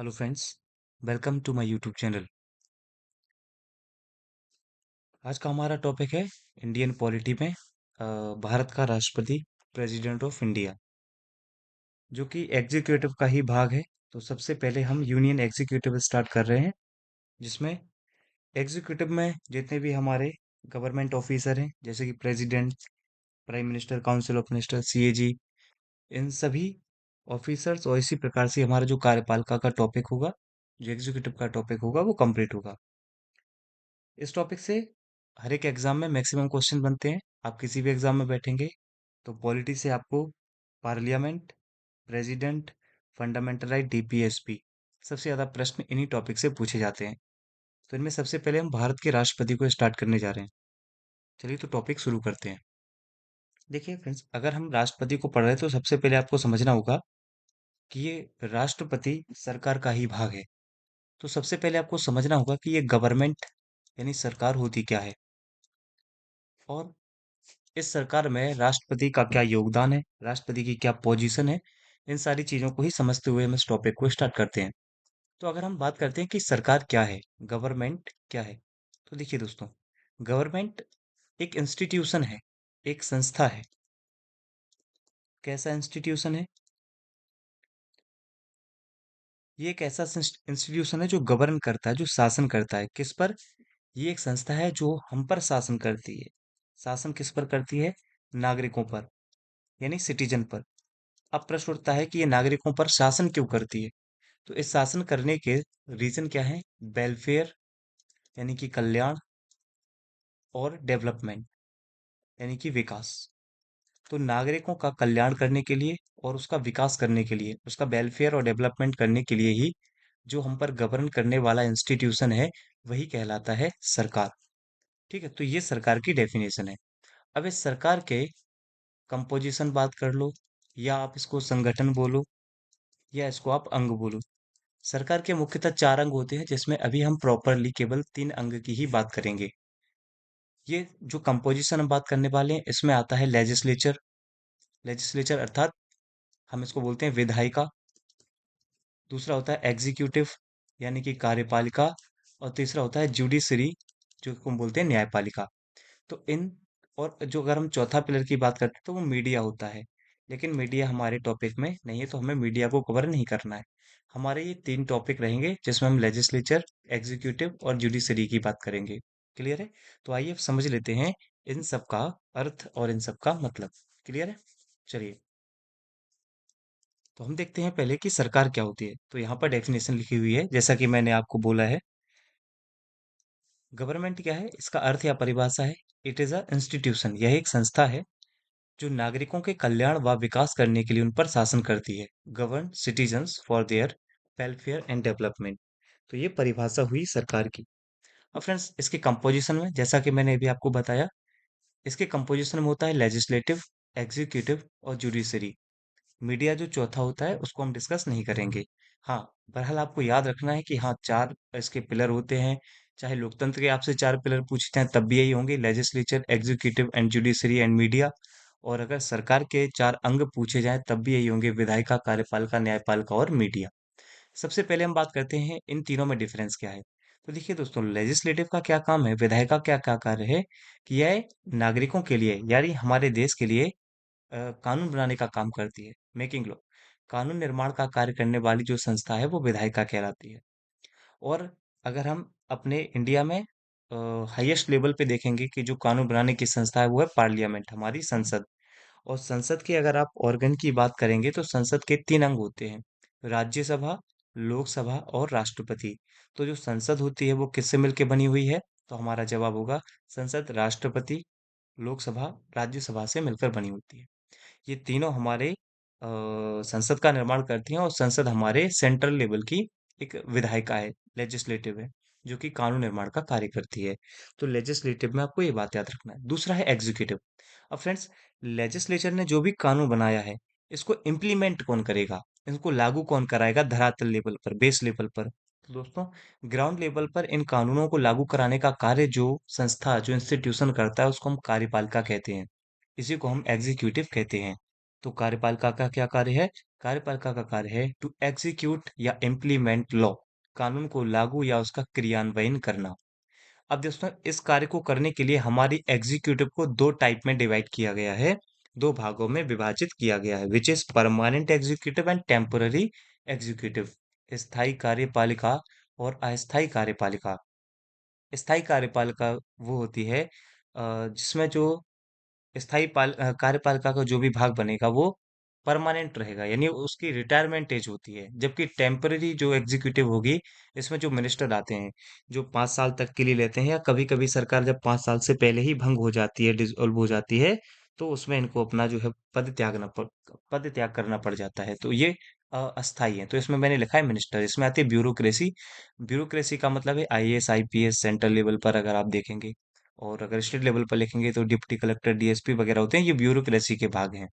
Hello friends, welcome to my YouTube channel. आज का हमारा टॉपिक है इंडियन पॉलिटी में भारत का राष्ट्रपति, प्रेसिडेंट ऑफ इंडिया, जो कि एग्जीक्यूटिव का ही भाग है। तो सबसे पहले हम यूनियन एग्जीक्यूटिव स्टार्ट कर रहे हैं, जिसमें एग्जीक्यूटिव में जितने भी हमारे गवर्नमेंट ऑफिसर हैं, जैसे कि president, prime minister, council of minister, CAG, इन सभी ऑफिसर्स और इसी प्रकार से हमारा जो कार्यपालिका का टॉपिक होगा, जो एग्जीक्यूटिव का टॉपिक होगा, वो कंप्लीट होगा। इस टॉपिक से हर एक एग्जाम में मैक्सिमम क्वेश्चन बनते हैं। आप किसी भी एग्जाम में बैठेंगे तो पॉलिटी से आपको parliament, president, fundamental right, DPSP, सबसे ज्यादा प्रश्न इन्हीं टॉपिक से पूछे जाते हैं। तो इनमें सबसे पहले हम भारत के राष्ट्रपति को स्टार्ट करने जा रहे हैं। चलिए तो टॉपिक शुरू करते हैं। देखिए फ्रेंड्स, अगर हम राष्ट्रपति को पढ़ रहे हैं तो सबसे पहले आपको समझना होगा कि ये राष्ट्रपति सरकार का ही भाग है। तो सबसे पहले आपको समझना होगा कि ये गवर्नमेंट यानी सरकार होती क्या है, और इस सरकार में राष्ट्रपति का क्या योगदान है, राष्ट्रपति की क्या पोजीशन है। इन सारी चीजों को ही समझते हुए हम इस टॉपिक को स्टार्ट करते हैं। तो अगर हम बात करते हैं कि सरकार क्या है, गवर्नमेंट क्या है, तो देखिए दोस्तों, गवर्नमेंट एक इंस्टीट्यूशन है, एक संस्था है। कैसा इंस्टीट्यूशन है? ये एक ऐसा इंस्टीट्यूशन है जो गवर्न करता है, जो शासन करता है। किस पर? ये एक संस्था है जो हम पर शासन करती है। शासन किस पर करती है? नागरिकों पर, यानी सिटीजन पर। अब प्रश्न उठता है कि ये नागरिकों पर शासन क्यों करती है? तो इस शासन करने के रीजन क्या है? वेलफेयर यानी कि कल्याण, और डेवलपमेंट यानी कि विकास। तो नागरिकों का कल्याण करने के लिए और उसका विकास करने के लिए, उसका वेलफेयर और डेवलपमेंट करने के लिए ही जो हम पर गवर्न करने वाला इंस्टीट्यूशन है, वही कहलाता है सरकार। ठीक है, तो ये सरकार की डेफिनेशन है। अब इस सरकार के कंपोजिशन बात कर लो, या आप इसको संगठन बोलो, या इसको आप अंग बोलो। सरकार के मुख्यतः 4 अंग होते हैं, जिसमें अभी हम प्रॉपरली केवल 3 अंग की ही बात करेंगे। ये जो कंपोजिशन हम बात करने वाले हैं, इसमें आता है लेजिस्लेचर। लेजिस्लेचर अर्थात हम इसको बोलते हैं विधायिका। दूसरा होता है एग्जीक्यूटिव यानी कि कार्यपालिका। और तीसरा होता है जुडिशरी, जो हम बोलते हैं न्यायपालिका। तो इन, और जो अगर हम चौथा पिलर की बात करते हैं तो वो मीडिया होता है। लेकिन मीडिया हमारे टॉपिक में नहीं है, तो हमें मीडिया को कवर नहीं करना है। हमारे ये 3 टॉपिक रहेंगे, जिसमें हम लेजिस्लेचर, एग्जीक्यूटिव और जुडिशरी की बात करेंगे। क्लियर है? तो आइए अब समझ लेते हैं इन सब का अर्थ और इन सब का मतलब। क्लियर है? चलिए, तो हम देखते हैं पहले कि सरकार क्या होती है। तो यहाँ पर डेफिनेशन लिखी हुई है, जैसा कि मैंने आपको बोला है। गवर्नमेंट क्या है, इसका अर्थ या परिभाषा है, इट इज अ इंस्टीट्यूशन, यह एक संस्था है जो नागरिकों के कल्याण व विकास करने के लिए उन पर शासन करती है। Govern citizens for their welfare and development. तो ये परिभाषा हुई सरकार की। अब फ्रेंड्स, इसके कंपोजिशन में, जैसा कि मैंने अभी आपको बताया, इसके कंपोजिशन में होता है लेजिस्लेटिव, एग्जीक्यूटिव और जुडिशरी। मीडिया जो चौथा होता है, उसको हम डिस्कस नहीं करेंगे। हाँ, बहरहाल आपको याद रखना है कि हाँ, 4 इसके पिलर होते हैं। चाहे लोकतंत्र के आपसे 4 पिलर पूछे जाएं तब भी यही होंगे, legislature, executive and judiciary and media. और अगर सरकार के 4 अंग पूछे जाएं तब भी यही होंगे, विधायिका, कार्यपालिका, न्यायपालिका और मीडिया। सबसे पहले हम बात करते हैं इन तीनों में डिफरेंस क्या है। तो देखिए दोस्तों, लेजिस्लेटिव का क्या काम है, विधायिका क्या क्या कार्य है, कि यह नागरिकों के लिए यानी हमारे देश के लिए कानून बनाने का काम करती है, मेकिंग लॉ। कानून निर्माण का कार्य करने वाली जो संस्था है वो विधायिका कहलाती है। और अगर हम अपने इंडिया में हाईएस्ट लेवल पे देखेंगे कि जो कानून बनाने की संस्था है, वो है पार्लियामेंट, हमारी संसद। और संसद के अगर आप ऑर्गन की बात करेंगे तो संसद के 3 अंग होते हैं, राज्यसभा, लोकसभा और राष्ट्रपति। तो जो संसद होती है वो किससे मिलकर बनी हुई है? तो हमारा जवाब होगा संसद राष्ट्रपति, लोकसभा, राज्यसभा से मिलकर बनी होती है। ये तीनों हमारे संसद का निर्माण करती हैं, और संसद हमारे सेंट्रल लेवल की एक विधायिका है, लेजिस्लेटिव है, जो कि कानून निर्माण का कार्य करती है। तो लेजिस्लेटिव में आपको ये बात याद रखना है। दूसरा है एग्जीक्यूटिव। अब फ्रेंड्स, लेजिस्लेचर ने जो भी कानून बनाया है, इसको इम्प्लीमेंट कौन करेगा, इनको लागू कौन कराएगा धरातल लेवल पर, बेस लेवल पर? तो दोस्तों, ग्राउंड लेवल पर इन कानूनों को लागू कराने का कार्य जो संस्था, जो इंस्टीट्यूशन करता है, उसको हम कार्यपालिका कहते हैं। इसी को हम एग्जीक्यूटिव कहते हैं। तो कार्यपालिका का क्या कार्य है? कार्यपालिका का कार्य है टू एग्जीक्यूट या इम्प्लीमेंट लॉ, कानून को लागू या उसका क्रियान्वयन करना। अब दोस्तों, इस कार्य को करने के लिए हमारी एग्जीक्यूटिव को दो टाइप में डिवाइड किया गया है, दो भागों में विभाजित किया गया है, which is permanent executive and temporary executive. स्थायी कार्यपालिका और अस्थायी कार्यपालिका। स्थायी कार्यपालिका वो होती है जिसमें जो कार्यपालिका का जो भी भाग बनेगा वो परमानेंट रहेगा, यानी उसकी रिटायरमेंट एज होती है। जबकि टेम्पररी जो एग्जीक्यूटिव होगी, इसमें जो मिनिस्टर आते हैं, जो 5 साल तक के लिए लेते हैं, या कभी कभी सरकार जब 5 साल से पहले ही भंग हो जाती है, डिसॉल्व हो जाती है, तो उसमें इनको अपना जो है पद त्याग करना पड़ जाता है। तो ये अस्थाई है। तो इसमें मैंने लिखा है मिनिस्टर। इसमें आती है ब्यूरोक्रेसी। ब्यूरोक्रेसी का मतलब है आईएएस आईपीएस सेंट्रल लेवल पर अगर आप देखेंगे, और अगर स्टेट लेवल पर लिखेंगे तो डिप्टी कलेक्टर डीएसपी वगैरह होते हैं, ये ब्यूरोक्रेसी के भाग हैं।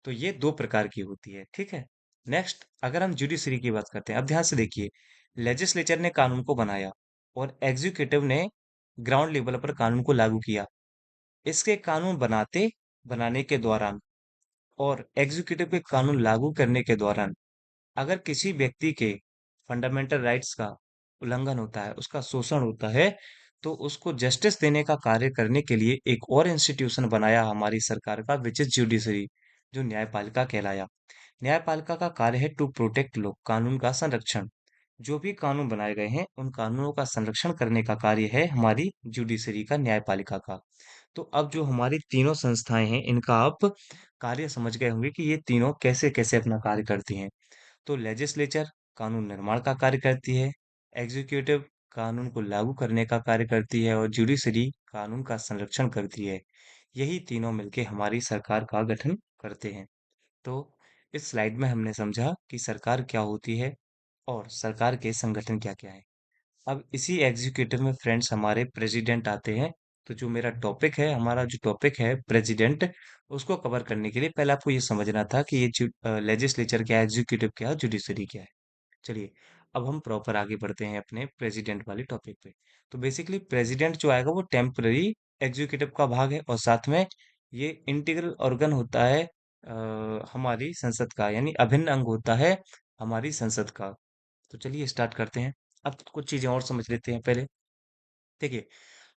तो ये दो प्रकार की होती है, ठीक है। नेक्स्ट, अगर हम जुडिशरी की बात करते हैं, अब ध्यान से देखिए, लेजिस्लेचर ने कानून को बनाया और एग्जीक्यूटिव ने ग्राउंड लेवल पर कानून को लागू किया। इसके कानून बनाने के दौरान और एग्जीक्यूटिव के कानून लागू करने के दौरान अगर किसी व्यक्ति के फंडामेंटल राइट्स का उल्लंघन होता है, उसका शोषण होता है, तो उसको जस्टिस देने का कार्य करने के लिए एक और इंस्टीट्यूशन बनाया हमारी सरकार का, विच इज जुडिशरी, जो न्यायपालिका कहलाया। न्यायपालिका का कार्य है टू प्रोटेक्ट लॉ, कानून का संरक्षण। जो भी कानून बनाए गए हैं, उन कानूनों का संरक्षण करने का कार्य है हमारी जुडिशरी का, न्यायपालिका का। तो अब जो हमारी तीनों संस्थाएं हैं, इनका आप कार्य समझ गए होंगे कि ये तीनों कैसे कैसे अपना कार्य करती हैं। तो लेजिस्लेचर कानून निर्माण का कार्य करती है, एग्जीक्यूटिव कानून को लागू करने का कार्य करती है, और जुडिशरी कानून का संरक्षण करती है। यही तीनों मिलके हमारी सरकार का गठन करते हैं। तो इस स्लाइड में हमने समझा कि सरकार क्या होती है और सरकार के संगठन क्या-क्या हैं। अब इसी एग्जीक्यूटिव में फ्रेंड्स हमारे प्रेसिडेंट आते हैं। तो जो मेरा टॉपिक है, हमारा जो टॉपिक है प्रेसिडेंट, उसको कवर करने के लिए पहले आपको ये समझना था कि ये लेजिस्लेचर क्या है, एग्जीक्यूटिव क्या है, जुडिशरी क्या है। चलिए, अब हम प्रॉपर आगे बढ़ते हैं अपने प्रेसिडेंट वाले टॉपिक पे। तो बेसिकली प्रेसिडेंट जो आएगा वो टेम्पररी एग्जीक्यूटिव का भाग है, और साथ में ये इंटीग्रल ऑर्गन होता है हमारी संसद का, यानी अभिन्न अंग होता है हमारी संसद का। तो चलिए स्टार्ट करते हैं। अब कुछ चीजें और समझ लेते हैं पहले। देखिए,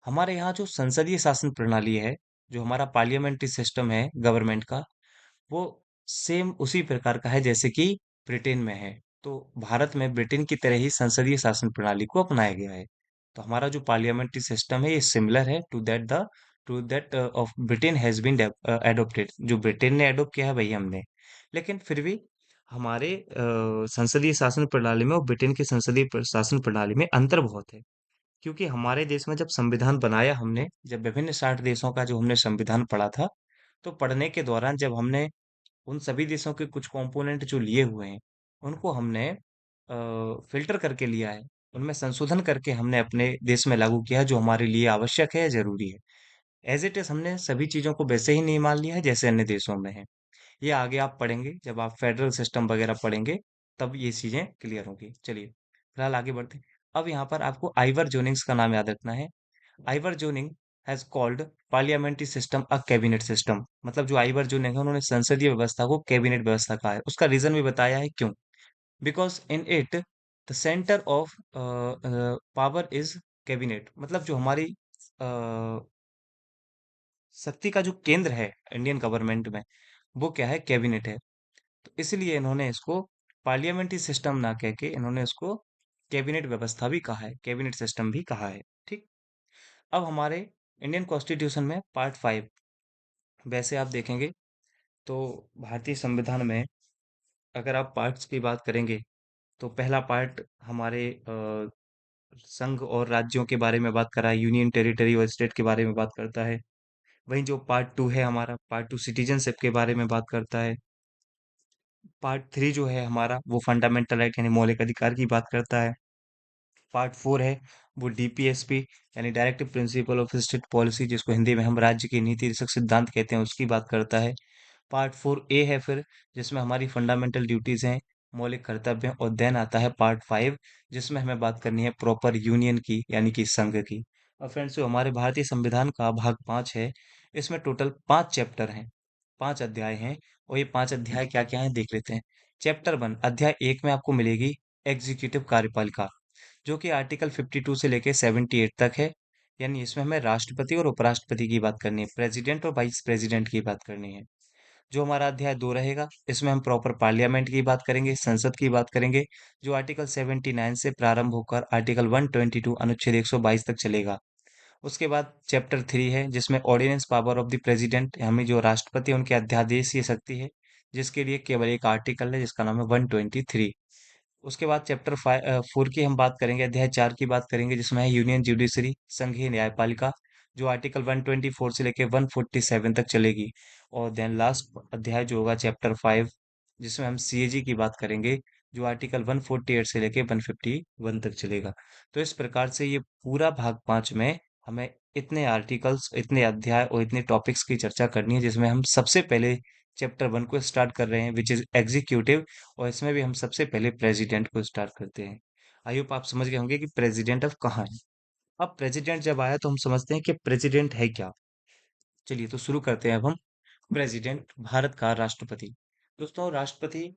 हमारे यहाँ जो संसदीय शासन प्रणाली है, जो हमारा पार्लियामेंट्री सिस्टम है गवर्नमेंट का, वो सेम उसी प्रकार का है जैसे कि ब्रिटेन में है। तो भारत में ब्रिटेन की तरह ही संसदीय शासन प्रणाली को अपनाया गया है। तो हमारा जो पार्लियामेंट्री सिस्टम है, ये सिमिलर है to that of Britain has been adopted. जो ब्रिटेन ने एडॉप्ट किया है वही हमने। लेकिन फिर भी हमारे संसदीय शासन प्रणाली में और ब्रिटेन की संसदीय शासन प्रणाली में अंतर बहुत है। क्योंकि हमारे देश में जब संविधान बनाया हमने, जब विभिन्न 60 देशों का जो हमने संविधान पढ़ा था, तो पढ़ने के दौरान जब हमने उन सभी देशों के कुछ कंपोनेंट जो लिए हुए हैं, उनको हमने फ़िल्टर करके लिया है। उनमें संशोधन करके हमने अपने देश में लागू किया है, जो हमारे लिए आवश्यक है, ज़रूरी है। एज़ इट इज़ हमने सभी चीज़ों को वैसे ही नहीं मान लिया है, जैसे अन्य देशों में है। ये आगे आप पढ़ेंगे, जब आप फेडरल सिस्टम वगैरह पढ़ेंगे, तब ये चीज़ें क्लियर होंगी। चलिए, फिलहाल आगे बढ़ते हैं। अब यहाँ पर आपको आइवर जोनिंग्स का नाम याद रखना है। Ivoire zoning has called parliamentary system a cabinet system. मतलब जो आइवर जोनिंग है, उन्होंने संसदीय व्यवस्था को कैबिनेट व्यवस्था कहा है। उसका रीजन भी बताया है क्यों। Because in it the centre of power is cabinet. मतलब जो हमारी अ, शक्ति का जो केंद्र है इंडियन गवर्नमेंट में, वो क्या है, कैबिनेट है। तो इसलिए इन्होंने इसको पार्लियामेंट्री सिस्टम ना कह के इन्होंने इसको कैबिनेट व्यवस्था भी कहा है, कैबिनेट सिस्टम भी कहा है। ठीक। अब हमारे इंडियन कॉन्स्टिट्यूशन में पार्ट 5, वैसे आप देखेंगे तो भारतीय संविधान में अगर आप पार्ट्स की बात करेंगे, तो पहला पार्ट हमारे संघ और राज्यों के बारे में बात कर रहा है, यूनियन टेरिटरी और स्टेट के बारे में बात करता है। वहीं जो पार्ट 2 है हमारा, पार्ट 2 सिटीजनशिप के बारे में बात करता है। पार्ट 3 जो है हमारा, वो फंडामेंटल राइट यानी मौलिक अधिकार की बात करता है। पार्ट 4 है वो डीपीएसपी यानी directive principle of state policy, जिसको हिंदी में हम राज्य की नीति सिद्धांत कहते हैं, उसकी बात करता है। पार्ट 4 ए है फिर, जिसमें हमारी फंडामेंटल ड्यूटीज हैं, मौलिक कर्तव्य हैं, और देन आता है पार्ट 5, जिसमें हमें बात करनी है प्रॉपर यूनियन की यानी कि संघ की। और फ्रेंड्स, जो हमारे भारतीय संविधान का भाग 5 है, इसमें टोटल 5 चैप्टर हैं, 5 अध्याय हैं, और ये 5 अध्याय क्या-क्या हैं देख लेते हैं। चैप्टर 1 अध्याय 1 में आपको मिलेगी एग्जीक्यूटिव कार्यपालिका, जो कि आर्टिकल 52 से लेके 78 तक है। यानी इसमें हमें राष्ट्रपति और उपराष्ट्रपति की बात करनी है, प्रेसिडेंट और वाइस प्रेसिडेंट की बात करनी है। जो हमारा अध्याय 2 रहेगा, इसमें हम प्रॉपर पार्लियामेंट की बात करेंगे, संसद की बात करेंगे, जो आर्टिकल 79 से प्रारंभ होकर आर्टिकल 122 अनुच्छेद 122 तक चलेगा। उसके बाद चैप्टर 3 है, जिसमें ordinance power of the president, हमें जो राष्ट्रपति हैं, उनके अध्यादेशीय शक्ति है, जिसके लिए केवल एक आर्टिकल है, जिसका नाम है 123। उसके बाद चैप्टर 4 की हम बात करेंगे, अध्याय 4 की बात करेंगे, जिसमें है यूनियन जुडिशरी, संघीय न्यायपालिका, जो आर्टिकल 124 से लेके 147 तक चलेगी। और देन लास्ट अध्याय जो होगा चैप्टर 5, जिसमें हम सीएजी की बात करेंगे, जो आर्टिकल 148 से लेके 151 तक चलेगा। तो इस प्रकार से ये पूरा भाग 5 में हमें इतने आर्टिकल्स, इतने अध्याय और इतने टॉपिक्स की चर्चा करनी है, जिसमें हम सबसे पहले चैप्टर 1 को स्टार्ट कर रहे हैं, विच इज एग्जीक्यूटिव। और इसमें भी हम सबसे पहले प्रेसिडेंट को स्टार्ट करते हैं। आई होप आप समझ गए होंगे कि प्रेसिडेंट अब कहाँ है। अब प्रेसिडेंट जब आया तो हम समझते हैं कि प्रेसिडेंट है क्या। चलिए तो शुरू करते हैं अब हम। प्रेसिडेंट भारत का राष्ट्रपति। दोस्तों राष्ट्रपति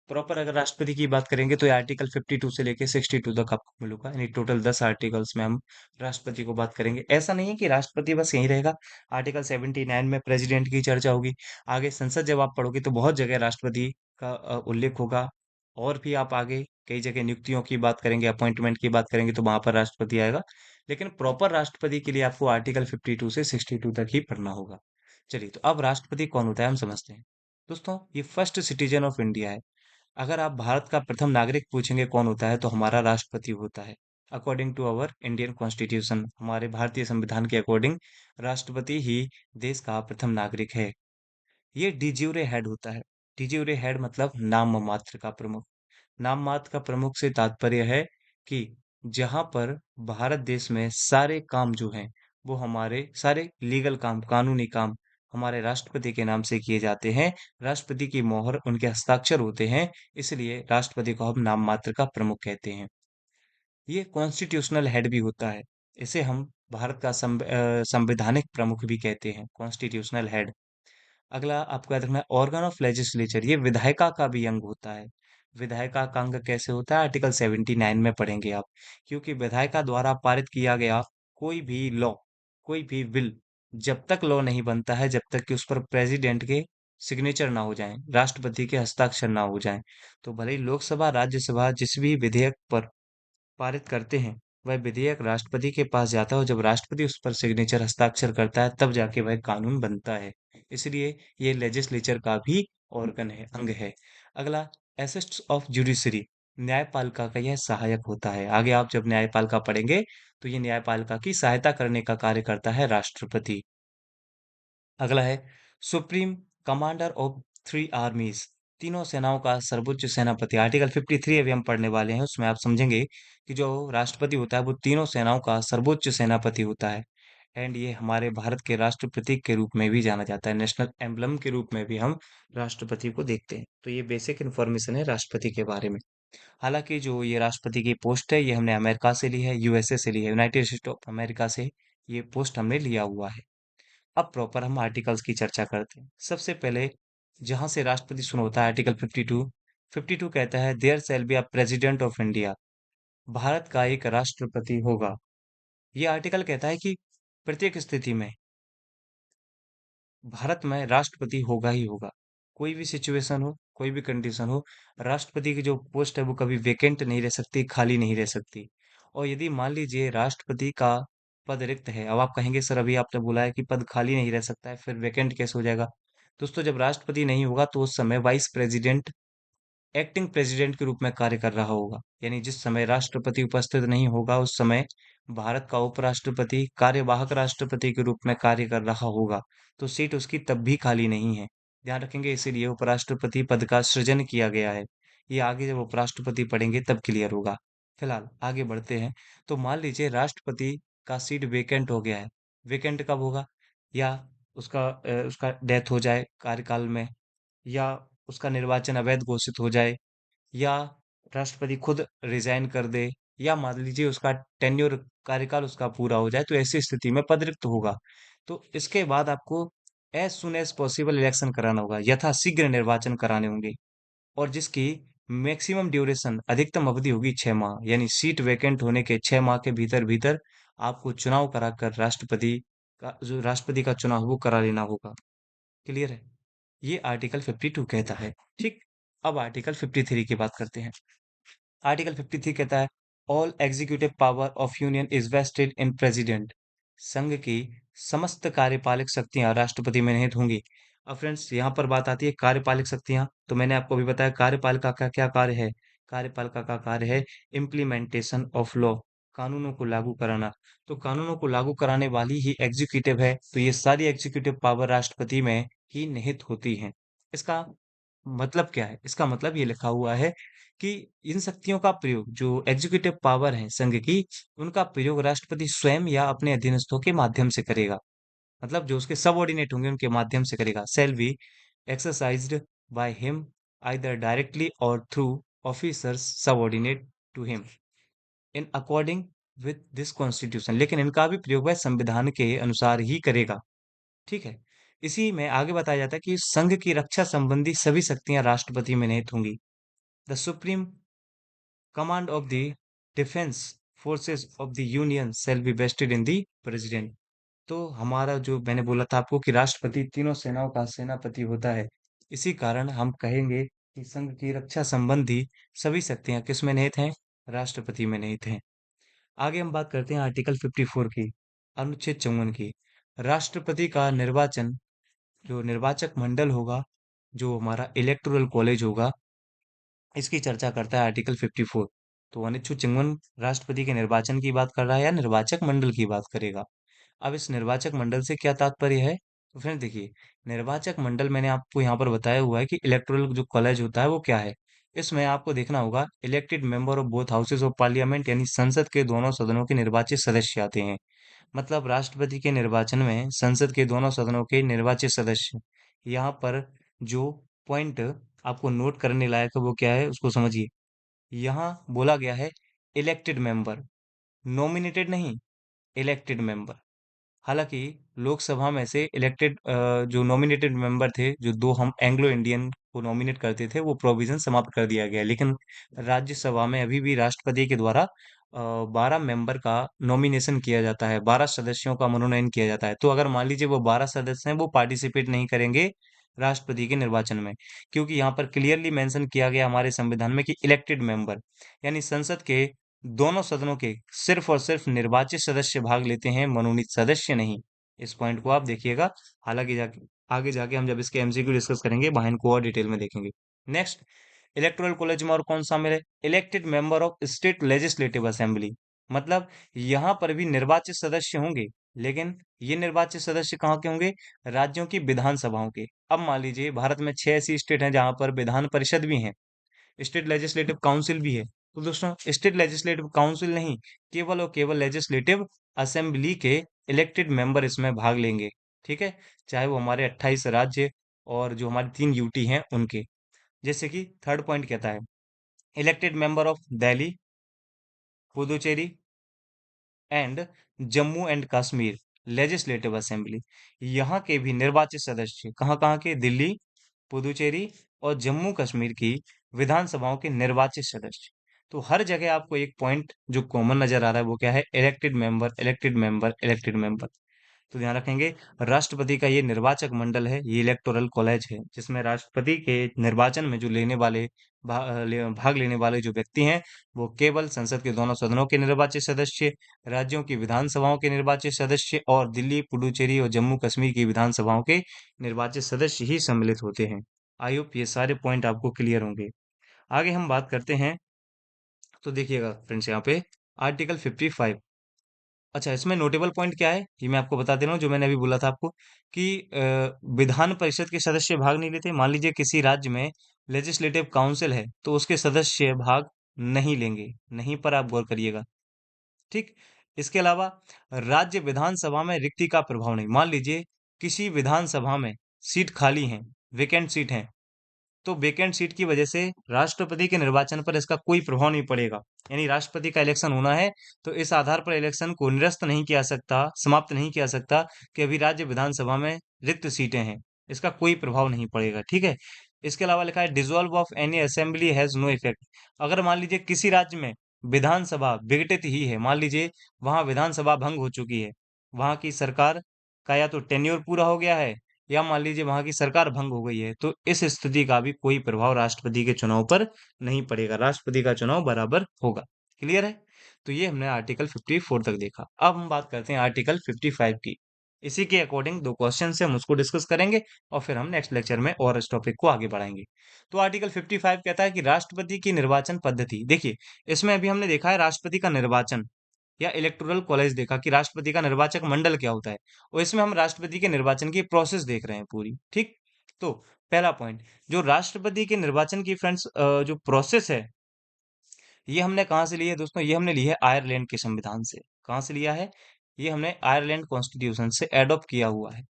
प्रॉपर अगर राष्ट्रपति की बात करेंगे तो ये आर्टिकल 52 से लेके 62 तक आपको मिलेगा, यानी टोटल 10 आर्टिकल्स में हम राष्ट्रपति को बात करेंगे। ऐसा नहीं है कि राष्ट्रपति बस यहीं रहेगा। आर्टिकल 79 में प्रेसिडेंट की चर्चा होगी। आगे संसद जब आप पढ़ोगे तो बहुत जगह राष्ट्रपति का उल्लेख होगा। और भी आप आगे कई जगह नियुक्तियों की बात करेंगे, अपॉइंटमेंट की बात करेंगे तो वहां पर राष्ट्रपति आएगा। लेकिन प्रॉपर राष्ट्रपति के लिए आपको आर्टिकल 52 से 62 तक ही पढ़ना होगा। चलिए तो अब राष्ट्रपति कौन होता है हम समझते हैं। दोस्तों ये फर्स्ट सिटीजन ऑफ इंडिया है। अगर आप भारत का प्रथम नागरिक पूछेंगे कौन होता है तो हमारा राष्ट्रपति होता है। According to our Indian constitution, हमारे भारतीय संविधान के अकॉर्डिंग राष्ट्रपति ही देश का प्रथम नागरिक है। ये डिज्यूरे हेड होता है। डिज्यूरे हेड मतलब नाम मात्र का प्रमुख। नाम मात्र का प्रमुख से तात्पर्य है कि जहां पर भारत देश में सारे काम जो हैं वो हमारे सारे लीगल काम, कानूनी काम हमारे राष्ट्रपति के नाम से किए जाते हैं। राष्ट्रपति की मोहर उनके हस्ताक्षर होते हैं, इसलिए राष्ट्रपति को हम नाम मात्र का प्रमुख कहते हैं। ये कॉन्स्टिट्यूशनल हेड भी होता है। इसे हम भारत का संवैधानिक प्रमुख भी कहते हैं, कॉन्स्टिट्यूशनल हेड। अगला आपको याद रखना है ऑर्गन ऑफ लेजिस्लेचर, ये विधायिका का भी अंग होता है। विधायिका का अंग कैसे होता है आर्टिकल 79 में पढ़ेंगे आप। क्योंकि विधायिका द्वारा पारित किया गया कोई भी लॉ, कोई भी बिल जब तक लॉ नहीं बनता है, जब तक कि उस पर प्रेसिडेंट के सिग्नेचर ना हो जाएं, राष्ट्रपति के हस्ताक्षर ना हो जाएं। तो भले ही लोकसभा राज्यसभा जिस भी विधेयक पर पारित करते हैं, वह विधेयक राष्ट्रपति के पास जाता है और जब राष्ट्रपति उस पर सिग्नेचर हस्ताक्षर करता है तब जाके वह कानून बनता है। इसलिए ये लेजिस्लेचर का भी ऑर्गन है, अंग है। अगला एसिस्ट्स ऑफ जुडिशरी, न्यायपालिका का यह सहायक होता है। आगे आप जब न्यायपालिका पढ़ेंगे तो ये न्यायपालिका की सहायता करने का कार्य करता है राष्ट्रपति। अगला है सुप्रीम कमांडर ऑफ थ्री आर्मीज, तीनों सेनाओं का सर्वोच्च सेनापति। आर्टिकल 53 अभी हम पढ़ने वाले हैं, उसमें आप समझेंगे कि जो राष्ट्रपति होता है वो तीनों सेनाओं का सर्वोच्च सेनापति होता है। एंड ये हमारे भारत के राष्ट्र प्रतीक के रूप में भी जाना जाता है, नेशनल एम्बलम के रूप में भी हम राष्ट्रपति को देखते हैं। तो ये बेसिक इन्फॉर्मेशन है राष्ट्रपति के बारे में। हालांकि जो ये राष्ट्रपति की पोस्ट है ये हमने अमेरिका से ली है, यूएसए से ली है, यूनाइटेड स्टेट ऑफ अमेरिका से ये पोस्ट हमने लिया हुआ है। अब प्रॉपर हम आर्टिकल्स की चर्चा करते हैं। सबसे पहले जहां से राष्ट्रपति शुरू होता है आर्टिकल 52। 52 कहता है there shall be a president of India, Bharat का एक राष्ट्रपति होगा। ये आर्टिकल कहता है कि प्रत्येक स्थिति में भारत में राष्ट्रपति होगा ही होगा। कोई भी सिचुएशन हो, कोई भी कंडीशन हो, राष्ट्रपति की जो पोस्ट है वो कभी वेकेंट नहीं रह सकती, खाली नहीं रह सकती। और यदि मान लीजिए राष्ट्रपति का पद रिक्त है, अब आप कहेंगे सर अभी आपने बोला है कि पद खाली नहीं रह सकता है, फिर वेकेंट कैसे हो जाएगा। दोस्तों जब राष्ट्रपति नहीं होगा तो उस समय वाइस प्रेसिडेंट एक्टिंग प्रेसिडेंट के रूप में कार्य कर रहा होगा। यानी जिस समय राष्ट्रपति उपस्थित नहीं होगा उस समय भारत का उपराष्ट्रपति कार्यवाहक राष्ट्रपति के रूप में कार्य कर रहा होगा। तो सीट उसकी तब भी खाली नहीं है, ध्यान रखेंगे। इसीलिए उपराष्ट्रपति पद का सृजन किया गया है। ये आगे जब उपराष्ट्रपति पढ़ेंगे तब क्लियर होगा। फिलहाल आगे बढ़ते हैं। तो मान लीजिए राष्ट्रपति का सीट वेकेंट हो गया है। वेकेंट कब होगा? या उसका डेथ हो जाए कार्यकाल में, या उसका निर्वाचन अवैध घोषित हो जाए, या राष्ट्रपति खुद रिजाइन कर दे, या मान लीजिए उसका टेन्योर कार्यकाल उसका पूरा हो जाए, तो ऐसी स्थिति में पद रिक्त होगा। तो इसके बाद आपको as soon as possible election कराना होगा, यथाशीघ्र निर्वाचन कराने होंगे, और जिसकी मैक्सिमम ड्यूरेशन अधिकतम अवधि होगी 6 माह, यानी सीट वैकेंट होने के 6 माह के भीतर भीतर आपको चुनाव कराकर राष्ट्रपति का चुनाव वो करा लेना होगा। क्लियर है? ये आर्टिकल 52 कहता है। ठीक। अब आर्टिकल 53 की बात करते हैं। आर्टिकल 53 कहता है all executive power of union is vested in president. संघ की समस्त कार्यपालक शक्तियां राष्ट्रपति में निहित होंगी। अब फ्रेंड्स यहाँ पर बात आती है कार्यपालक शक्तियां, तो मैंने आपको अभी बताया कार्यपालिका का क्या कार्य है। कार्यपालिका का कार्य है इम्प्लीमेंटेशन ऑफ लॉ, कानूनों को लागू कराना। तो कानूनों को लागू कराने वाली ही एग्जीक्यूटिव है, तो ये सारी एग्जीक्यूटिव पावर राष्ट्रपति में ही निहित होती हैं। इसका मतलब क्या है? इसका मतलब ये लिखा हुआ है कि इन शक्तियों का प्रयोग, जो एग्जीक्यूटिव पावर है संघ की, उनका प्रयोग राष्ट्रपति स्वयं या अपने अधीनस्थों के माध्यम से करेगा। मतलब जो उसके सबऑर्डिनेट होंगे उनके माध्यम से करेगा। Shall be exercised by him either directly और through officers subordinate to him in according with this constitution. लेकिन इनका भी प्रयोग वह संविधान के अनुसार ही करेगा। ठीक है। इसी में आगे बताया जाता है कि संघ की रक्षा संबंधी सभी शक्तियां राष्ट्रपति में निहित होंगी। The supreme command of the defence forces of the union shall be vested in the president. तो हमारा जो मैंने बोला था आपको कि राष्ट्रपति तीनों सेनाओं का सेनापति होता है, इसी कारण हम कहेंगे कि संघ की रक्षा संबंधी सभी शक्तियां किस में निहित हैं? राष्ट्रपति में निहित हैं। आगे हम बात करते हैं आर्टिकल 54 की, अनुच्छेद 54 की। राष्ट्रपति का निर्वाचन, जो निर्वाचक मंडल होगा, जो हमारा इलेक्टोरल कॉलेज होगा, इसकी चर्चा करता है आर्टिकल 54। तो अनुच्छेद 54 राष्ट्रपति के निर्वाचन की बात कर रहा है या निर्वाचक मंडल की बात करेगा। अब इस निर्वाचक मंडल से क्या तात्पर्य है? तो फ्रेंड देखिए, निर्वाचक मंडल मैंने आपको यहाँ पर बताया हुआ है कि इलेक्टोरल जो कॉलेज होता है वो क्या है। इसमें आपको देखना होगा elected member of both houses of parliament, यानी संसद के दोनों सदनों के निर्वाचित सदस्य आते हैं। मतलब राष्ट्रपति के निर्वाचन में संसद के दोनों सदनों के निर्वाचित सदस्य। यहाँ पर जो पॉइंट आपको नोट करने लायक है वो क्या है उसको समझिए। यहाँ बोला गया है इलेक्टेड मेंबर, नॉमिनेटेड नहीं, इलेक्टेड मेंबर। हालांकि लोकसभा में से इलेक्टेड जो नॉमिनेटेड मेंबर थे, जो दो हम एंग्लो इंडियन को नॉमिनेट करते थे, वो प्रोविजन समाप्त कर दिया गया है। लेकिन राज्यसभा में अभी भी राष्ट्रपति के द्वारा 12 मेंबर का नॉमिनेशन किया जाता है, 12 सदस्यों का मनोनयन किया जाता है। तो अगर मान लीजिए वो 12 सदस्य हैं, वो पार्टिसिपेट नहीं करेंगे राष्ट्रपति के निर्वाचन में, क्योंकि यहाँ पर क्लियरली मेंशन किया गया हमारे संविधान में कि इलेक्टेड मेंबर, यानी संसद के दोनों सदनों के सिर्फ और सिर्फ निर्वाचित सदस्य भाग लेते हैं, मनोनीत सदस्य नहीं। इस पॉइंट को आप देखिएगा। हालांकि जाके आगे जाके हम जब इसके एमसीक्यू डिस्कस करेंगे, वहां इनको और डिटेल में देखेंगे। नेक्स्ट, इलेक्टोरल कॉलेज में और कौन शामिल है? Elected member of state legislative assembly. मतलब यहाँ पर भी निर्वाचित सदस्य होंगे, लेकिन ये निर्वाचित सदस्य कहाँ के होंगे? राज्यों की विधानसभाओं के। अब मान लीजिए भारत में 6 ऐसी स्टेट हैं जहां पर विधान परिषद भी है, स्टेट लेजिस्लेटिव काउंसिल भी है। तो दोस्तों स्टेट लेजिस्लेटिव काउंसिल नहीं, केवल और केवल लेजिस्लेटिव असेंबली के इलेक्टेड मेंबर इसमें भाग लेंगे। ठीक है। चाहे वो हमारे 28 राज्य और जो हमारी 3 यूटी हैं उनके। जैसे कि थर्ड पॉइंट कहता है elected member of Delhi, Puducherry and Jammu and Kashmir legislative assembly. यहाँ के भी निर्वाचित सदस्य कहाँ कहाँ के? दिल्ली, पुदुचेरी और जम्मू कश्मीर की विधानसभाओं के निर्वाचित सदस्य। तो हर जगह आपको एक पॉइंट जो कॉमन नजर आ रहा है वो क्या है? Elected member, elected member, elected member. तो ध्यान रखेंगे, राष्ट्रपति का ये निर्वाचक मंडल है, ये इलेक्टोरल कॉलेज है, जिसमें राष्ट्रपति के निर्वाचन में जो भाग लेने वाले जो व्यक्ति हैं, वो केवल संसद के दोनों सदनों के निर्वाचित सदस्य, राज्यों की विधानसभाओं के निर्वाचित सदस्य और दिल्ली, पुडुचेरी और जम्मू कश्मीर की विधानसभाओं के निर्वाचित सदस्य ही सम्मिलित होते हैं। आई होप ये सारे पॉइंट आपको क्लियर होंगे। आगे हम बात करते हैं, तो देखिएगा फ्रेंड्स यहाँ पे आर्टिकल 55। अच्छा, इसमें नोटेबल पॉइंट क्या है ये मैं आपको बता दे रहा हूँ, जो मैंने अभी बोला था आपको कि विधान परिषद के सदस्य भाग नहीं लेते। मान लीजिए किसी राज्य में लेजिस्लेटिव काउंसिल है, तो उसके सदस्य भाग नहीं लेंगे। नहीं पर आप गौर करिएगा। ठीक। इसके अलावा राज्य विधानसभा में रिक्ति का प्रभाव नहीं। मान लीजिए किसी विधानसभा में सीट खाली है, वेकेंट सीट है, तो वेकेंट सीट की वजह से राष्ट्रपति के निर्वाचन पर इसका कोई प्रभाव नहीं पड़ेगा। यानी राष्ट्रपति का इलेक्शन होना है तो इस आधार पर इलेक्शन को निरस्त नहीं किया सकता, समाप्त नहीं किया सकता कि अभी राज्य विधानसभा में रिक्त सीटें हैं। इसका कोई प्रभाव नहीं पड़ेगा, ठीक है। इसके अलावा लिखा है dissolve of any assembly has no effect. अगर मान लीजिए किसी राज्य में विधानसभा विघटित ही है, मान लीजिए वहां विधानसभा भंग हो चुकी है, वहां की सरकार का या तो टेन्योर पूरा हो गया है या मान लीजिए वहां की सरकार भंग हो गई है, तो इस स्थिति का भी कोई प्रभाव राष्ट्रपति के चुनाव पर नहीं पड़ेगा। राष्ट्रपति का चुनाव बराबर होगा। क्लियर है? तो ये हमने आर्टिकल 54 तक देखा। अब हम बात करते हैं आर्टिकल 55 की। इसी के अकॉर्डिंग दो क्वेश्चन से हम उसको डिस्कस करेंगे और फिर हम नेक्स्ट लेक्चर में और इस टॉपिक को आगे बढ़ाएंगे। तो आर्टिकल 55 कहता है कि राष्ट्रपति की निर्वाचन पद्धति। देखिए, इसमें अभी हमने देखा है राष्ट्रपति का निर्वाचन या इलेक्टोरल कॉलेज देखा कि राष्ट्रपति का निर्वाचक मंडल क्या होता है, और इसमें हम राष्ट्रपति के निर्वाचन की प्रोसेस देख रहे हैं पूरी। ठीक, तो पहला पॉइंट, जो राष्ट्रपति के निर्वाचन की फ्रेंड्स जो प्रोसेस है, ये हमने कहाँ से ली है दोस्तों? ये हमने ली है आयरलैंड के संविधान से। कहाँ से लिया है? ये हमने आयरलैंड कॉन्स्टिट्यूशन से एडॉप्ट किया हुआ है।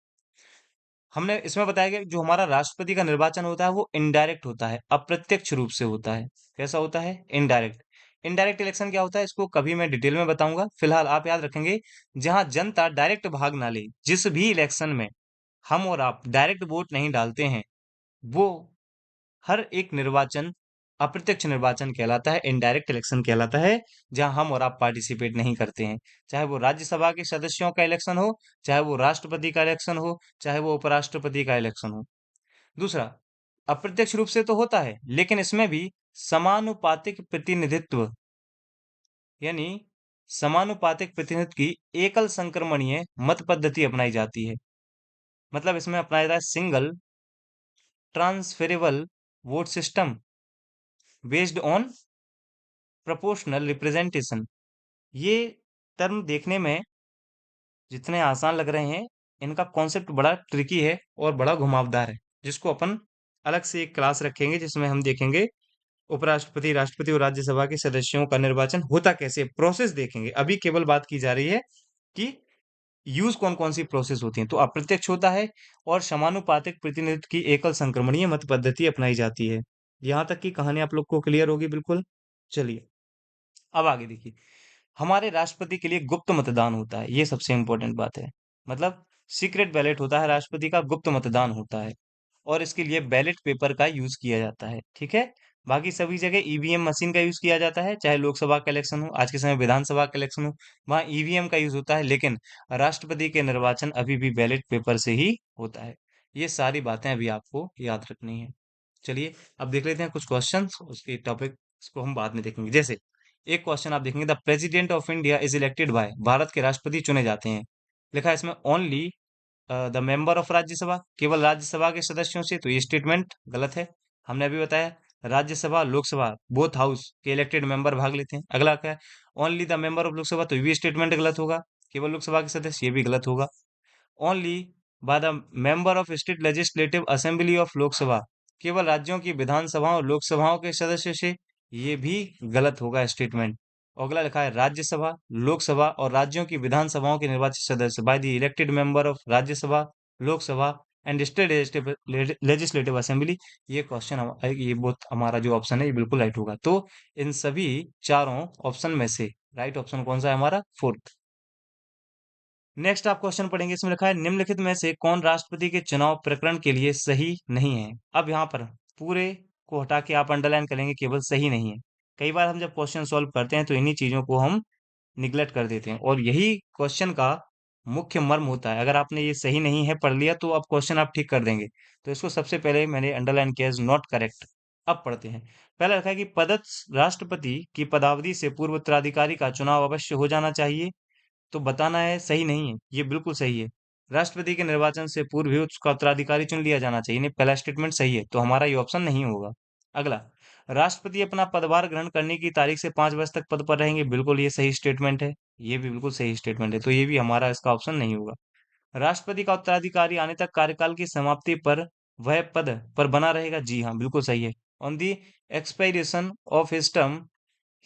हमने इसमें बताया कि जो हमारा राष्ट्रपति का निर्वाचन होता है वो इनडायरेक्ट होता है, अप्रत्यक्ष रूप से होता है। कैसा होता है? इनडायरेक्ट। इनडायरेक्ट इलेक्शन क्या होता है, इसको कभी मैं डिटेल में बताऊंगा। फिलहाल आप याद रखेंगे, जहां जनता डायरेक्ट भाग ना ले, जिस भी इलेक्शन में हम और आप डायरेक्ट वोट नहीं डालते हैं, वो हर एक निर्वाचन अप्रत्यक्ष निर्वाचन कहलाता है, इनडायरेक्ट इलेक्शन कहलाता है, जहां हम और आप पार्टिसिपेट नहीं करते हैं। चाहे वो राज्यसभा के सदस्यों का इलेक्शन हो, चाहे वो राष्ट्रपति का इलेक्शन हो, चाहे वो उपराष्ट्रपति का इलेक्शन हो। दूसरा, अप्रत्यक्ष रूप से तो होता है, लेकिन इसमें भी समानुपातिक प्रतिनिधित्व, यानी समानुपातिक प्रतिनिधित्व की एकल संक्रमणीय मत पद्धति अपनाई जाती है। मतलब इसमें अपनाया जाता है single transferable vote system based on proportional representation. ये टर्म देखने में जितने आसान लग रहे हैं, इनका कॉन्सेप्ट बड़ा ट्रिकी है और बड़ा घुमावदार है, जिसको अपन अलग से एक क्लास रखेंगे, जिसमें हम देखेंगे उपराष्ट्रपति, राष्ट्रपति और राज्यसभा के सदस्यों का निर्वाचन होता कैसे, प्रोसेस देखेंगे। अभी केवल बात की जा रही है कि यूज कौन कौन सी प्रोसेस होती है। तो अप्रत्यक्ष होता है और समानुपातिक प्रतिनिधित्व की एकल संक्रमणीय मत पद्धति अपनाई जाती है। यहां तक की कहानी आप लोग को क्लियर होगी बिल्कुल। चलिए, अब आगे देखिए। हमारे राष्ट्रपति के लिए गुप्त मतदान होता है, ये सबसे इंपॉर्टेंट बात है। मतलब सीक्रेट बैलेट होता है, राष्ट्रपति का गुप्त मतदान होता है और इसके लिए बैलेट पेपर का यूज किया जाता है, ठीक है। बाकी सभी जगह ईवीएम मशीन का यूज किया जाता है, चाहे लोकसभा का इलेक्शन हो, आज के समय विधानसभा का इलेक्शन हो, वहां ईवीएम का यूज होता है, लेकिन राष्ट्रपति के निर्वाचन अभी भी बैलेट पेपर से ही होता है। ये सारी बातें अभी आपको याद रखनी है। चलिए, अब देख लेते हैं कुछ क्वेश्चंस, उसके टॉपिक को हम बाद में देखेंगे। जैसे एक क्वेश्चन आप देखेंगे, the president of India is elected by, Bharat के राष्ट्रपति चुने जाते हैं। लिखा है इसमें only the member of Rajya Sabha, केवल राज्यसभा के सदस्यों से, तो ये स्टेटमेंट गलत है। हमने अभी बताया राज्यसभा लोकसभा बोथ हाउस के इलेक्टेड मेंबर भाग लेते हैं। अगला क्या है, only the member of Lok Sabha, तो ये स्टेटमेंट गलत होगा, केवल लोकसभा के सदस्य, ये भी गलत होगा। Only by the member of state legislative assembly of Lok Sabha, केवल राज्यों की विधानसभाओं और लोकसभाओं के सदस्य से, ये भी गलत होगा स्टेटमेंट। अगला लिखा है राज्यसभा लोकसभा और राज्यों की विधानसभाओं के निर्वाचित सदस्य by the elected member of Rajya Sabha Lok Sabha and state legislative assembly. ये क्वेश्चन, ये बहुत हमारा जो ऑप्शन है ये बिल्कुल राइट होगा। तो इन सभी चारों ऑप्शन में से राइट ऑप्शन कौन सा है हमारा? फोर्थ। नेक्स्ट आप क्वेश्चन पढ़ेंगे, इसमें लिखा है निम्नलिखित में से कौन राष्ट्रपति के चुनाव प्रकरण के लिए सही नहीं है। अब यहाँ पर पूरे को हटा के आप अंडरलाइन करेंगे, केवल सही नहीं है। कई बार हम जब क्वेश्चन सॉल्व करते हैं तो इन्हीं चीजों को हम निग्लेक्ट कर देते हैं, और यही क्वेश्चन का मुख्य मर्म होता है। अगर आपने ये सही नहीं है पढ़ लिया तो आप क्वेश्चन आप ठीक कर देंगे। तो इसको सबसे पहले मैंने अंडरलाइन किया इज नॉट करेक्ट। अब पढ़ते हैं। पहला लिखा है कि पदस्थ राष्ट्रपति की पदावधि से पूर्व उत्तराधिकारी का चुनाव अवश्य हो जाना चाहिए। तो बताना है सही नहीं है, ये बिल्कुल सही है। राष्ट्रपति के निर्वाचन से पूर्व ही उसका उत्तराधिकारी चुन लिया जाना चाहिए, नहीं, पहला स्टेटमेंट सही है, तो हमारा ये ऑप्शन नहीं होगा। अगला, राष्ट्रपति अपना पदभार ग्रहण करने की तारीख से 5 वर्ष तक पद पर रहेंगे, बिल्कुल ये सही स्टेटमेंट है, ये भी बिल्कुल सही स्टेटमेंट है, तो ये भी हमारा इसका ऑप्शन नहीं होगा। राष्ट्रपति का उत्तराधिकारी आने तक कार्यकाल की समाप्ति पर वह पद पर बना रहेगा, जी हाँ बिल्कुल सही है। On the expiration of his term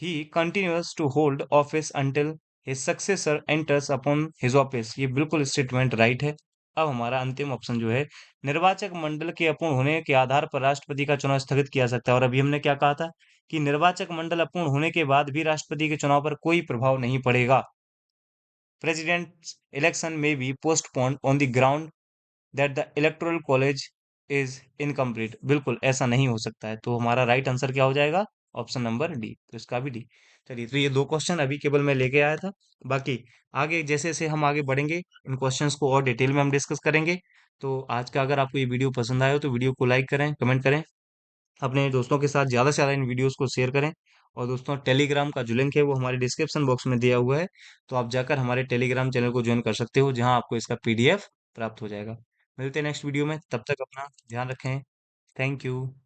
he continues to hold office until his successor enters upon his office, ये बिल्कुल स्टेटमेंट राइट है। अब हमारा अंतिम ऑप्शन जो है, निर्वाचक मंडल के अपूर्ण होने के आधार पर राष्ट्रपति का चुनाव स्थगित किया जा सकता है। और अभी हमने क्या कहा था कि निर्वाचक मंडल अपूर्ण होने के बाद भी राष्ट्रपति के चुनाव पर कोई प्रभाव नहीं पड़ेगा। प्रेसिडेंट्स इलेक्शन में be postponed on the ground that the electoral college is incomplete. बिल्कुल ऐसा नहीं हो सकता है। तो हमारा राइट आंसर क्या हो जाएगा? Option number D. तो इसका भी डी। चलिए, तो ये दो क्वेश्चन अभी केवल मैं लेके आया था। बाकी आगे जैसे जैसे हम आगे बढ़ेंगे, इन क्वेश्चंस को और डिटेल में हम डिस्कस करेंगे। तो आज का अगर आपको ये वीडियो पसंद आया हो तो वीडियो को लाइक करें, कमेंट करें, अपने दोस्तों के साथ ज़्यादा से ज़्यादा इन वीडियोस को शेयर करें। और दोस्तों, टेलीग्राम का जो लिंक है वो हमारे डिस्क्रिप्शन बॉक्स में दिया हुआ है। तो आप जाकर हमारे टेलीग्राम चैनल को ज्वाइन कर सकते हो, जहां आपको इसका पीडीएफ प्राप्त हो जाएगा। मिलते हैं नेक्स्ट वीडियो में, तब तक अपना ध्यान रखें। Thank you.